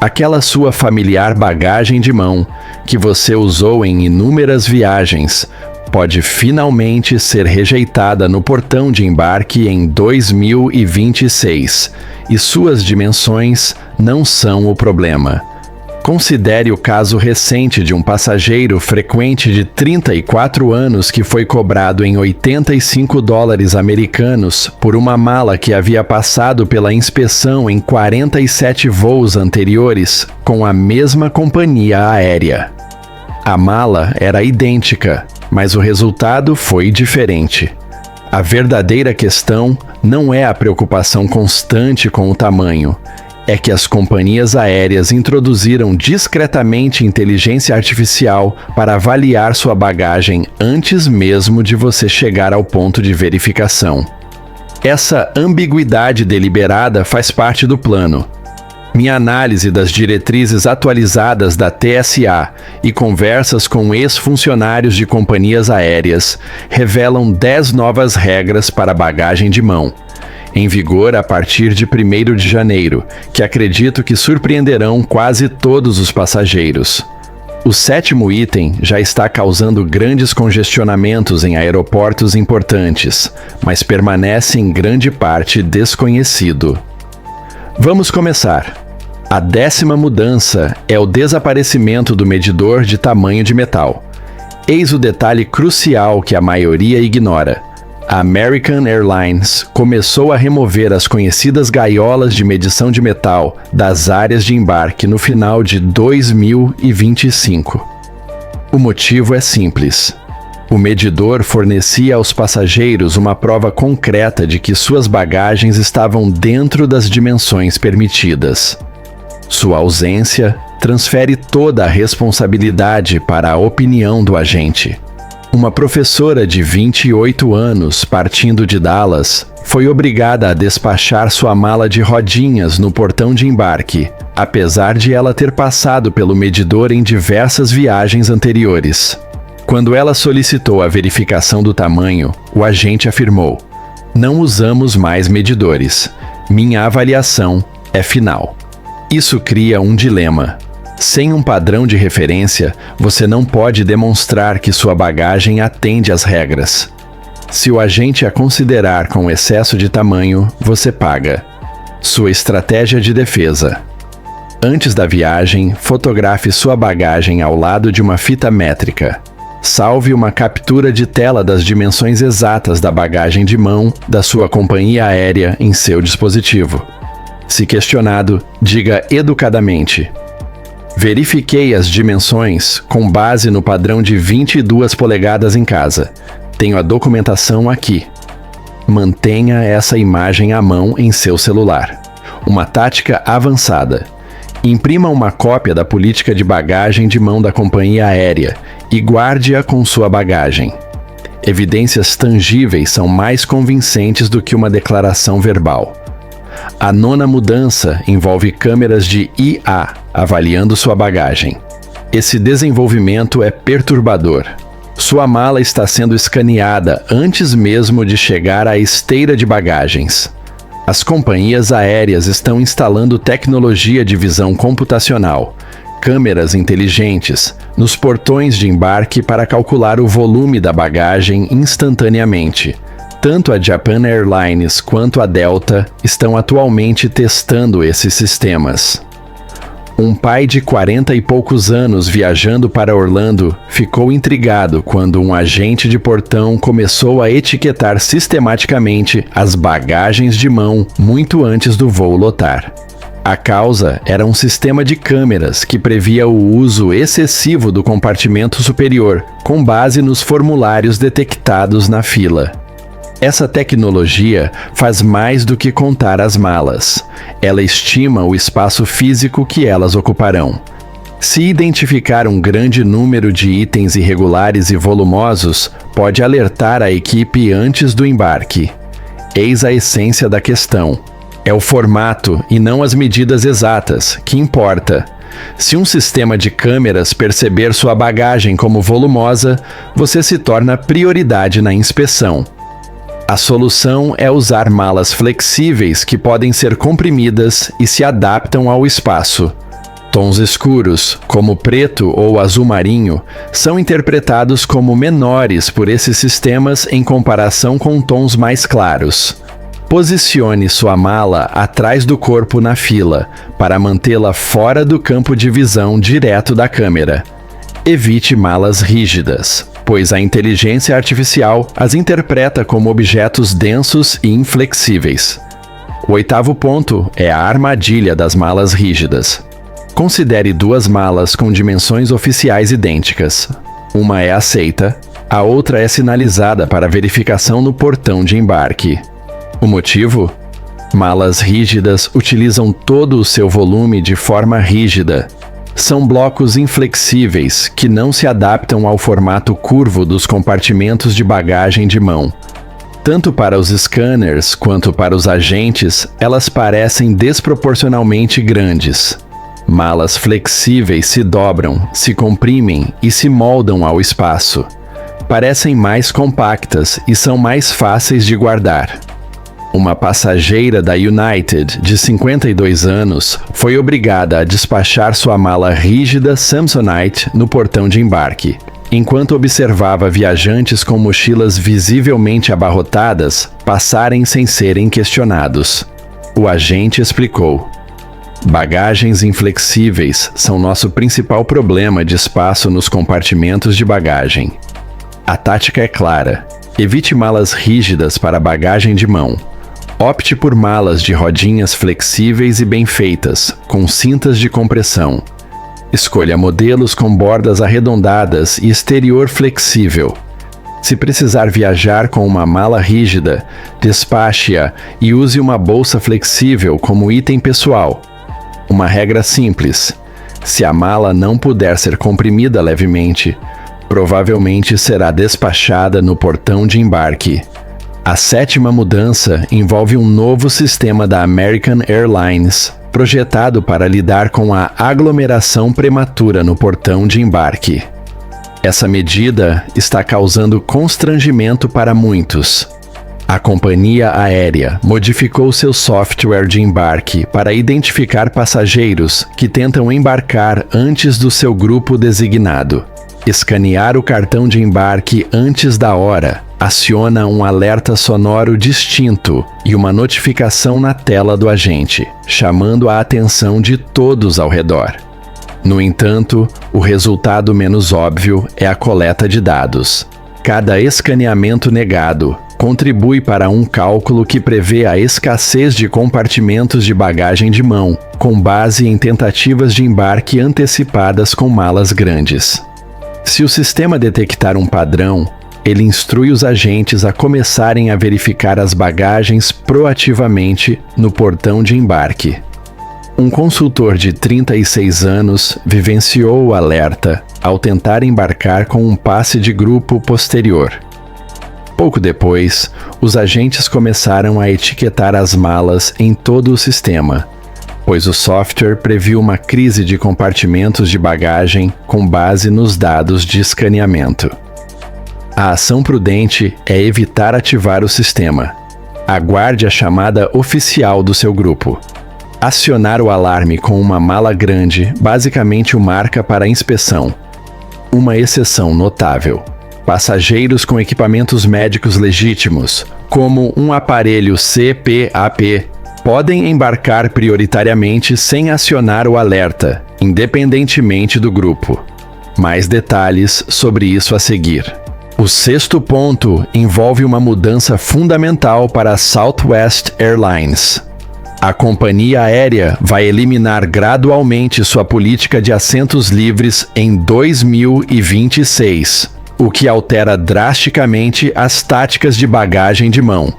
Aquela sua familiar bagagem de mão, que você usou em inúmeras viagens, pode finalmente ser rejeitada no portão de embarque em 2026, e suas dimensões não são o problema. Considere o caso recente de um passageiro frequente de 34 anos que foi cobrado em $85 americanos por uma mala que havia passado pela inspeção em 47 voos anteriores com a mesma companhia aérea. A mala era idêntica, mas o resultado foi diferente. A verdadeira questão não é a preocupação constante com o tamanho, é que as companhias aéreas introduziram discretamente inteligência artificial para avaliar sua bagagem antes mesmo de você chegar ao ponto de verificação. Essa ambiguidade deliberada faz parte do plano. Minha análise das diretrizes atualizadas da TSA e conversas com ex-funcionários de companhias aéreas revelam 10 novas regras para bagagem de mão, em vigor a partir de 1º de janeiro, que acredito que surpreenderão quase todos os passageiros. O 7º item já está causando grandes congestionamentos em aeroportos importantes, mas permanece em grande parte desconhecido. Vamos começar. A 10ª mudança é o desaparecimento do medidor de tamanho de metal. Eis o detalhe crucial que a maioria ignora. A American Airlines começou a remover as conhecidas gaiolas de medição de metal das áreas de embarque no final de 2025. O motivo é simples. O medidor fornecia aos passageiros uma prova concreta de que suas bagagens estavam dentro das dimensões permitidas. Sua ausência transfere toda a responsabilidade para a opinião do agente. Uma professora de 28 anos, partindo de Dallas, foi obrigada a despachar sua mala de rodinhas no portão de embarque, apesar de ela ter passado pelo medidor em diversas viagens anteriores. Quando ela solicitou a verificação do tamanho, o agente afirmou: "Não usamos mais medidores. Minha avaliação é final." Isso cria um dilema. Sem um padrão de referência, você não pode demonstrar que sua bagagem atende às regras. Se o agente a considerar com excesso de tamanho, você paga. Sua estratégia de defesa. Antes da viagem, fotografe sua bagagem ao lado de uma fita métrica. Salve uma captura de tela das dimensões exatas da bagagem de mão da sua companhia aérea em seu dispositivo. Se questionado, diga educadamente: "Verifiquei as dimensões com base no padrão de 22 polegadas em casa. Tenho a documentação aqui." Mantenha essa imagem à mão em seu celular. Uma tática avançada. Imprima uma cópia da política de bagagem de mão da companhia aérea e guarde-a com sua bagagem. Evidências tangíveis são mais convincentes do que uma declaração verbal. A 9ª mudança envolve câmeras de IA avaliando sua bagagem. Esse desenvolvimento é perturbador. Sua mala está sendo escaneada antes mesmo de chegar à esteira de bagagens. As companhias aéreas estão instalando tecnologia de visão computacional, câmeras inteligentes, nos portões de embarque para calcular o volume da bagagem instantaneamente. Tanto a Japan Airlines quanto a Delta estão atualmente testando esses sistemas. Um pai de 40 e poucos anos viajando para Orlando ficou intrigado quando um agente de portão começou a etiquetar sistematicamente as bagagens de mão muito antes do voo lotar. A causa era um sistema de câmeras que previa o uso excessivo do compartimento superior, com base nos formulários detectados na fila. Essa tecnologia faz mais do que contar as malas. Ela estima o espaço físico que elas ocuparão. Se identificar um grande número de itens irregulares e volumosos, pode alertar a equipe antes do embarque. Eis a essência da questão. É o formato e não as medidas exatas que importa. Se um sistema de câmeras perceber sua bagagem como volumosa, você se torna prioridade na inspeção. A solução é usar malas flexíveis que podem ser comprimidas e se adaptam ao espaço. Tons escuros, como preto ou azul marinho, são interpretados como menores por esses sistemas em comparação com tons mais claros. Posicione sua mala atrás do corpo na fila, para mantê-la fora do campo de visão direto da câmera. Evite malas rígidas, pois a inteligência artificial as interpreta como objetos densos e inflexíveis. O 8º ponto é a armadilha das malas rígidas. Considere 2 malas com dimensões oficiais idênticas. Uma é aceita, a outra é sinalizada para verificação no portão de embarque. O motivo? Malas rígidas utilizam todo o seu volume de forma rígida. São blocos inflexíveis que não se adaptam ao formato curvo dos compartimentos de bagagem de mão. Tanto para os scanners quanto para os agentes, elas parecem desproporcionalmente grandes. Malas flexíveis se dobram, se comprimem e se moldam ao espaço. Parecem mais compactas e são mais fáceis de guardar. Uma passageira da United, de 52 anos, foi obrigada a despachar sua mala rígida Samsonite no portão de embarque, enquanto observava viajantes com mochilas visivelmente abarrotadas passarem sem serem questionados. O agente explicou: "Bagagens inflexíveis são nosso principal problema de espaço nos compartimentos de bagagem. A tática é clara: evite malas rígidas para bagagem de mão. Opte por malas de rodinhas flexíveis e bem feitas, com cintas de compressão. Escolha modelos com bordas arredondadas e exterior flexível. Se precisar viajar com uma mala rígida, despache-a e use uma bolsa flexível como item pessoal. Uma regra simples: se a mala não puder ser comprimida levemente, provavelmente será despachada no portão de embarque." A 7ª mudança envolve um novo sistema da American Airlines, projetado para lidar com a aglomeração prematura no portão de embarque. Essa medida está causando constrangimento para muitos. A companhia aérea modificou seu software de embarque para identificar passageiros que tentam embarcar antes do seu grupo designado. Escanear o cartão de embarque antes da hora aciona um alerta sonoro distinto e uma notificação na tela do agente, chamando a atenção de todos ao redor. No entanto, o resultado menos óbvio é a coleta de dados. Cada escaneamento negado contribui para um cálculo que prevê a escassez de compartimentos de bagagem de mão, com base em tentativas de embarque antecipadas com malas grandes. Se o sistema detectar um padrão, ele instrui os agentes a começarem a verificar as bagagens proativamente no portão de embarque. Um consultor de 36 anos vivenciou o alerta ao tentar embarcar com um passe de grupo posterior. Pouco depois, os agentes começaram a etiquetar as malas em todo o sistema, pois o software previu uma crise de compartimentos de bagagem com base nos dados de escaneamento. A ação prudente é evitar ativar o sistema. Aguarde a chamada oficial do seu grupo. Acionar o alarme com uma mala grande basicamente o marca para inspeção. Uma exceção notável: passageiros com equipamentos médicos legítimos, como um aparelho CPAP, podem embarcar prioritariamente sem acionar o alerta, independentemente do grupo. Mais detalhes sobre isso a seguir. O 6º ponto envolve uma mudança fundamental para a Southwest Airlines. A companhia aérea vai eliminar gradualmente sua política de assentos livres em 2026, o que altera drasticamente as táticas de bagagem de mão.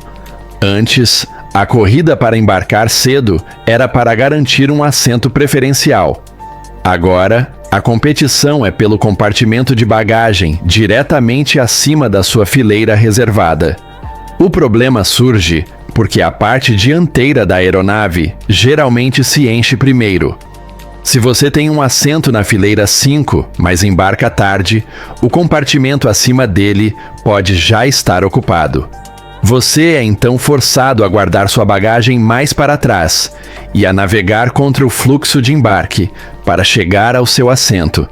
Antes, a corrida para embarcar cedo era para garantir um assento preferencial. Agora, a competição é pelo compartimento de bagagem diretamente acima da sua fileira reservada. O problema surge porque a parte dianteira da aeronave geralmente se enche primeiro. Se você tem um assento na fileira 5, mas embarca tarde, o compartimento acima dele pode já estar ocupado. Você é então forçado a guardar sua bagagem mais para trás e a navegar contra o fluxo de embarque para chegar ao seu assento.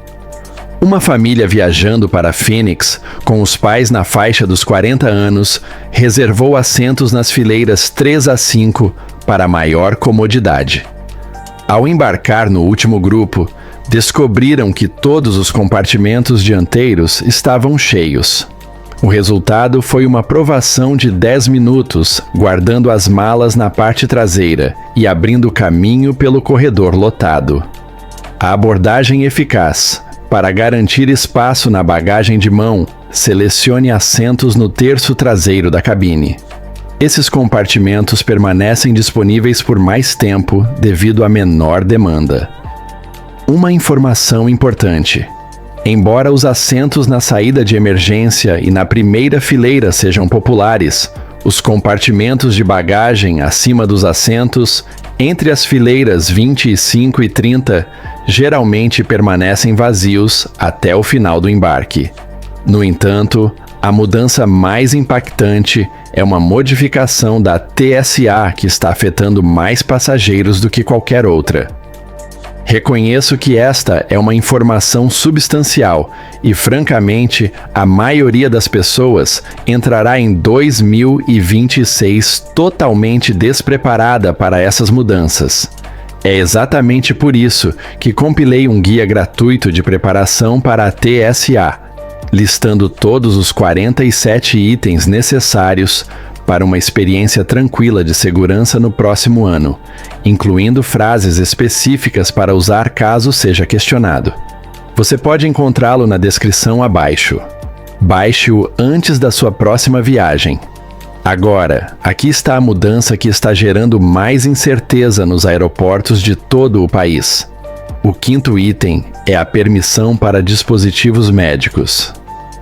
Uma família viajando para Phoenix, com os pais na faixa dos 40 anos, reservou assentos nas fileiras 3 a 5 para maior comodidade. Ao embarcar no último grupo, descobriram que todos os compartimentos dianteiros estavam cheios. O resultado foi uma provação de 10 minutos, guardando as malas na parte traseira e abrindo caminho pelo corredor lotado. A abordagem eficaz. Para garantir espaço na bagagem de mão, selecione assentos no terço traseiro da cabine. Esses compartimentos permanecem disponíveis por mais tempo devido à menor demanda. Uma informação importante. Embora os assentos na saída de emergência e na primeira fileira sejam populares, os compartimentos de bagagem acima dos assentos, entre as fileiras 25 e 30, geralmente permanecem vazios até o final do embarque. No entanto, a mudança mais impactante é uma modificação da TSA que está afetando mais passageiros do que qualquer outra. Reconheço que esta é uma informação substancial e, francamente, a maioria das pessoas entrará em 2026 totalmente despreparada para essas mudanças. É exatamente por isso que compilei um guia gratuito de preparação para a TSA, listando todos os 47 itens necessários para uma experiência tranquila de segurança no próximo ano, incluindo frases específicas para usar caso seja questionado. Você pode encontrá-lo na descrição abaixo. Baixe-o antes da sua próxima viagem. Agora, aqui está a mudança que está gerando mais incerteza nos aeroportos de todo o país. O quinto item é a permissão para dispositivos médicos.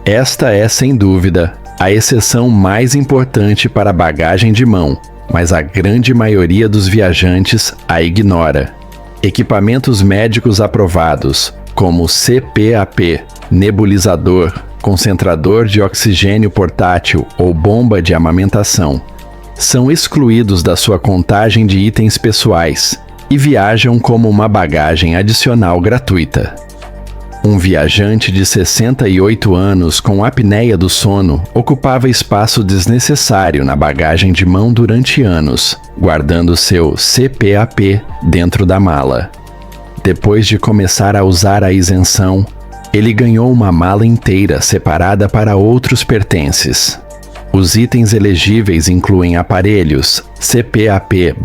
Esta é, sem dúvida, a exceção mais importante para a bagagem de mão, mas a grande maioria dos viajantes a ignora. Equipamentos médicos aprovados, como CPAP, nebulizador, concentrador de oxigênio portátil ou bomba de amamentação, são excluídos da sua contagem de itens pessoais e viajam como uma bagagem adicional gratuita. Um viajante de 68 anos com apneia do sono ocupava espaço desnecessário na bagagem de mão durante anos, guardando seu CPAP dentro da mala. Depois de começar a usar a isenção, ele ganhou uma mala inteira separada para outros pertences. Os itens elegíveis incluem aparelhos CPAP/BIPAP,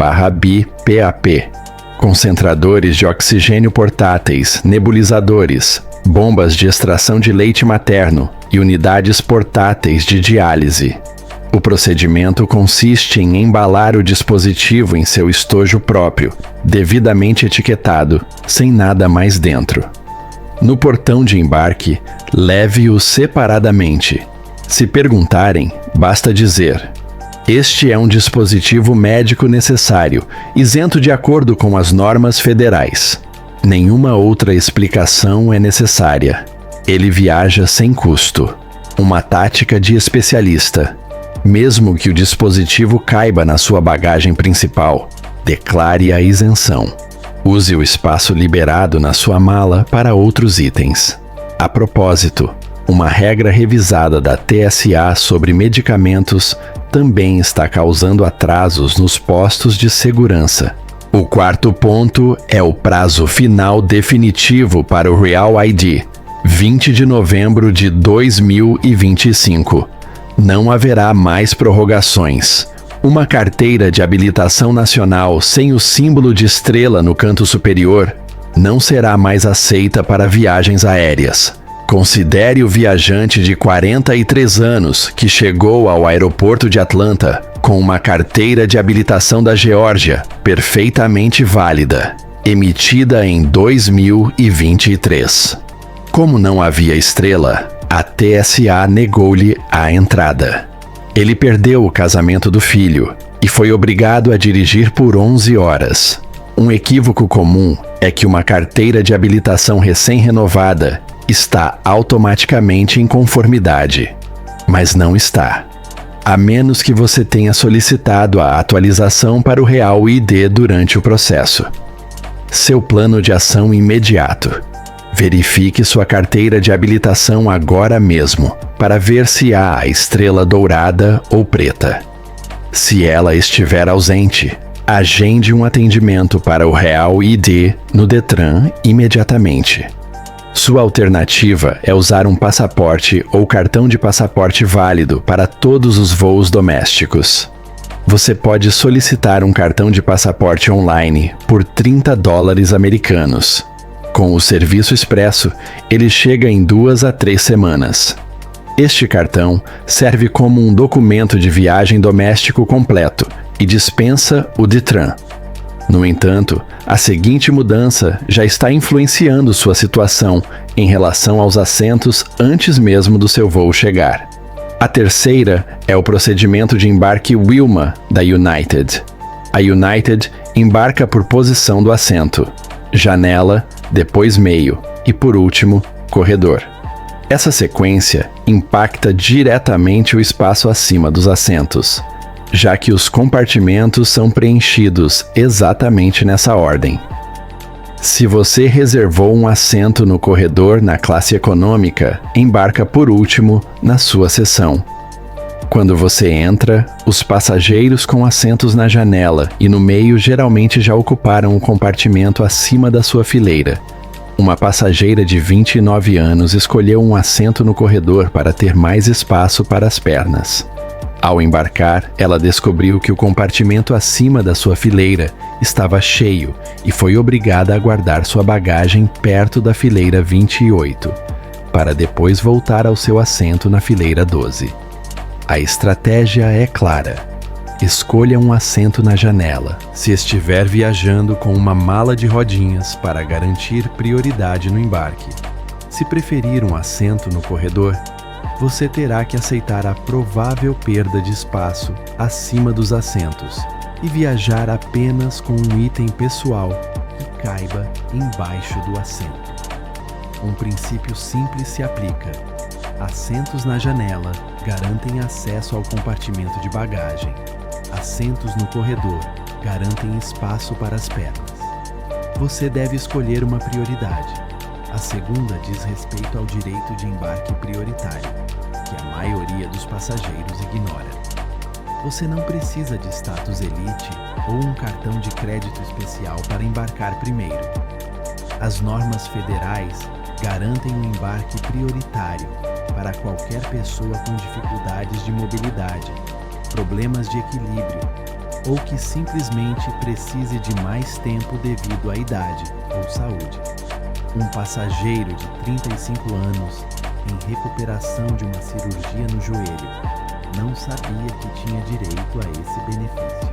concentradores de oxigênio portáteis, nebulizadores, bombas de extração de leite materno e unidades portáteis de diálise. O procedimento consiste em embalar o dispositivo em seu estojo próprio, devidamente etiquetado, sem nada mais dentro. No portão de embarque, leve-o separadamente. Se perguntarem, basta dizer: este é um dispositivo médico necessário, isento de acordo com as normas federais. Nenhuma outra explicação é necessária. Ele viaja sem custo. Uma tática de especialista. Mesmo que o dispositivo caiba na sua bagagem principal, declare a isenção. Use o espaço liberado na sua mala para outros itens. A propósito, uma regra revisada da TSA sobre medicamentos também está causando atrasos nos postos de segurança. O quarto ponto é o prazo final definitivo para o Real ID, 20 de novembro de 2025. Não haverá mais prorrogações. Uma carteira de habilitação nacional sem o símbolo de estrela no canto superior não será mais aceita para viagens aéreas. Considere o viajante de 43 anos que chegou ao aeroporto de Atlanta com uma carteira de habilitação da Geórgia perfeitamente válida, emitida em 2023. Como não havia estrela, a TSA negou-lhe a entrada. Ele perdeu o casamento do filho e foi obrigado a dirigir por 11 horas. Um equívoco comum é que uma carteira de habilitação recém-renovada está automaticamente em conformidade, mas não está. a menos que você tenha solicitado a atualização para o Real ID durante o processo. Seu plano de ação imediato. Verifique sua carteira de habilitação agora mesmo, para ver se há a estrela dourada ou preta. Se ela estiver ausente, agende um atendimento para o Real ID no Detran imediatamente. Sua alternativa é usar um passaporte ou cartão de passaporte válido para todos os voos domésticos. Você pode solicitar um cartão de passaporte online por $30 americanos. Com o serviço expresso, ele chega em 2 a 3 semanas. Este cartão serve como um documento de viagem doméstico completo e dispensa o Detran. No entanto, a seguinte mudança já está influenciando sua situação em relação aos assentos antes mesmo do seu voo chegar. A terceira é o procedimento de embarque Wilma da United. A United embarca por posição do assento, janela, depois meio e, por último, corredor. Essa sequência impacta diretamente o espaço acima dos assentos, já que os compartimentos são preenchidos exatamente nessa ordem. Se você reservou um assento no corredor na classe econômica, embarca por último na sua seção. Quando você entra, os passageiros com assentos na janela e no meio geralmente já ocuparam o compartimento acima da sua fileira. Uma passageira de 29 anos escolheu um assento no corredor para ter mais espaço para as pernas. Ao embarcar, ela descobriu que o compartimento acima da sua fileira estava cheio e foi obrigada a guardar sua bagagem perto da fileira 28, para depois voltar ao seu assento na fileira 12. A estratégia é clara. Escolha um assento na janela, se estiver viajando com uma mala de rodinhas para garantir prioridade no embarque. Se preferir um assento no corredor, você terá que aceitar a provável perda de espaço acima dos assentos e viajar apenas com um item pessoal que caiba embaixo do assento. Um princípio simples se aplica. Assentos na janela garantem acesso ao compartimento de bagagem. Assentos no corredor garantem espaço para as pernas. Você deve escolher uma prioridade. A segunda diz respeito ao direito de embarque prioritário, que a maioria dos passageiros ignora. Você não precisa de status elite ou um cartão de crédito especial para embarcar primeiro. As normas federais garantem um embarque prioritário para qualquer pessoa com dificuldades de mobilidade, problemas de equilíbrio ou que simplesmente precise de mais tempo devido à idade ou saúde. Um passageiro de 35 anos em recuperação de uma cirurgia no joelho não sabia que tinha direito a esse benefício.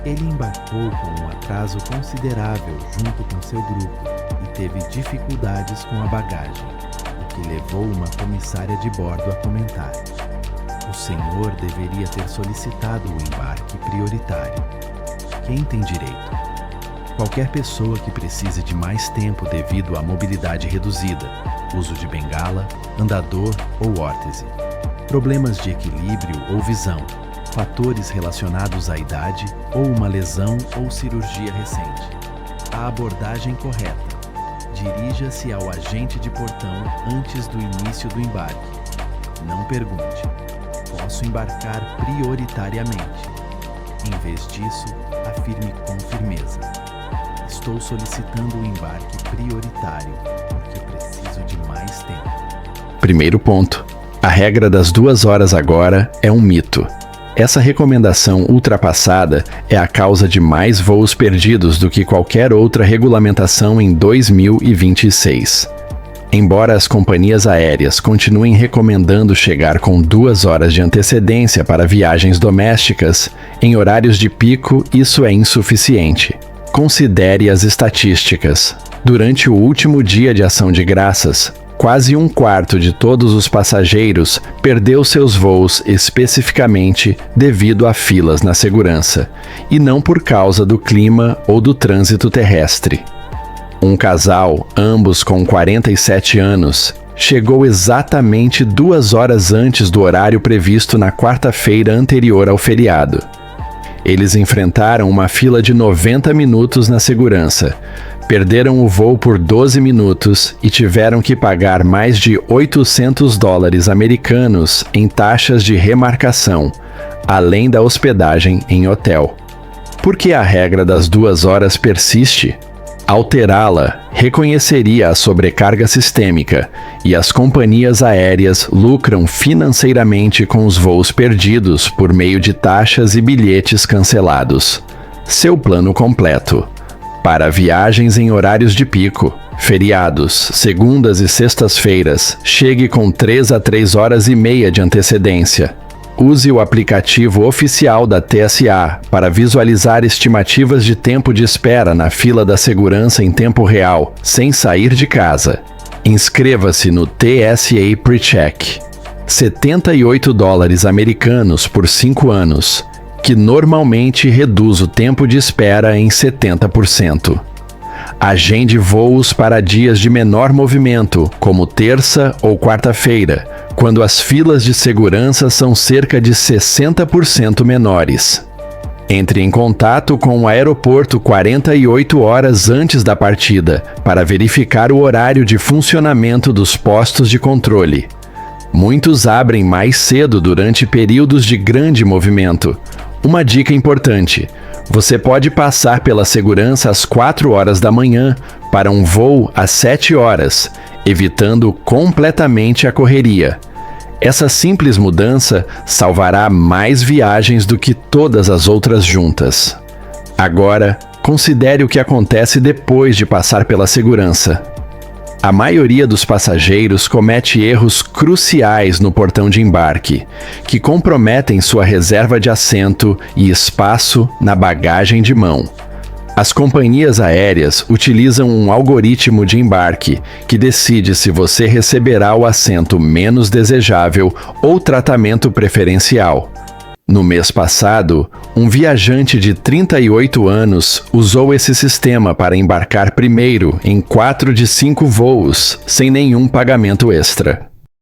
Ele embarcou com um atraso considerável junto com seu grupo e teve dificuldades com a bagagem, o que levou uma comissária de bordo a comentar: o senhor deveria ter solicitado o embarque prioritário. Quem tem direito? Qualquer pessoa que precise de mais tempo devido à mobilidade reduzida, uso de bengala, andador ou órtese, problemas de equilíbrio ou visão, fatores relacionados à idade ou uma lesão ou cirurgia recente. A abordagem correta. Dirija-se ao agente de portão antes do início do embarque. Não pergunte: posso embarcar prioritariamente? Em vez disso, afirme com firmeza: estou solicitando o embarque prioritário porque preciso de mais tempo. Primeiro ponto. A regra das 2 horas agora é um mito. Essa recomendação ultrapassada é a causa de mais voos perdidos do que qualquer outra regulamentação em 2026. Embora as companhias aéreas continuem recomendando chegar com 2 horas de antecedência para viagens domésticas, em horários de pico isso é insuficiente. Considere as estatísticas. Durante o último dia de ação de graças, quase 1/4 de todos os passageiros perdeu seus voos especificamente devido a filas na segurança, e não por causa do clima ou do trânsito terrestre. Um casal, ambos com 47 anos, chegou exatamente 2 horas antes do horário previsto na quarta-feira anterior ao feriado. Eles enfrentaram uma fila de 90 minutos na segurança, perderam o voo por 12 minutos e tiveram que pagar mais de $800 americanos em taxas de remarcação, além da hospedagem em hotel. Por que a regra das 2 horas persiste? Alterá-la reconheceria a sobrecarga sistêmica e as companhias aéreas lucram financeiramente com os voos perdidos por meio de taxas e bilhetes cancelados. Seu plano completo. Para viagens em horários de pico, feriados, segundas e sextas-feiras, chegue com 3 a 3 horas e meia de antecedência. Use o aplicativo oficial da TSA para visualizar estimativas de tempo de espera na fila da segurança em tempo real, sem sair de casa. Inscreva-se no TSA PreCheck. $78 americanos por 5 anos, que normalmente reduz o tempo de espera em 70%. Agende voos para dias de menor movimento, como terça ou quarta-feira, quando as filas de segurança são cerca de 60% menores. Entre em contato com o aeroporto 48 horas antes da partida para verificar o horário de funcionamento dos postos de controle. Muitos abrem mais cedo durante períodos de grande movimento. Uma dica importante: você pode passar pela segurança às 4 horas da manhã para um voo às 7 horas, evitando completamente a correria. Essa simples mudança salvará mais viagens do que todas as outras juntas. Agora, considere o que acontece depois de passar pela segurança. A maioria dos passageiros comete erros cruciais no portão de embarque, que comprometem sua reserva de assento e espaço na bagagem de mão. As companhias aéreas utilizam um algoritmo de embarque que decide se você receberá o assento menos desejável ou tratamento preferencial. No mês passado, um viajante de 38 anos usou esse sistema para embarcar primeiro em 4 de 5 voos, sem nenhum pagamento extra.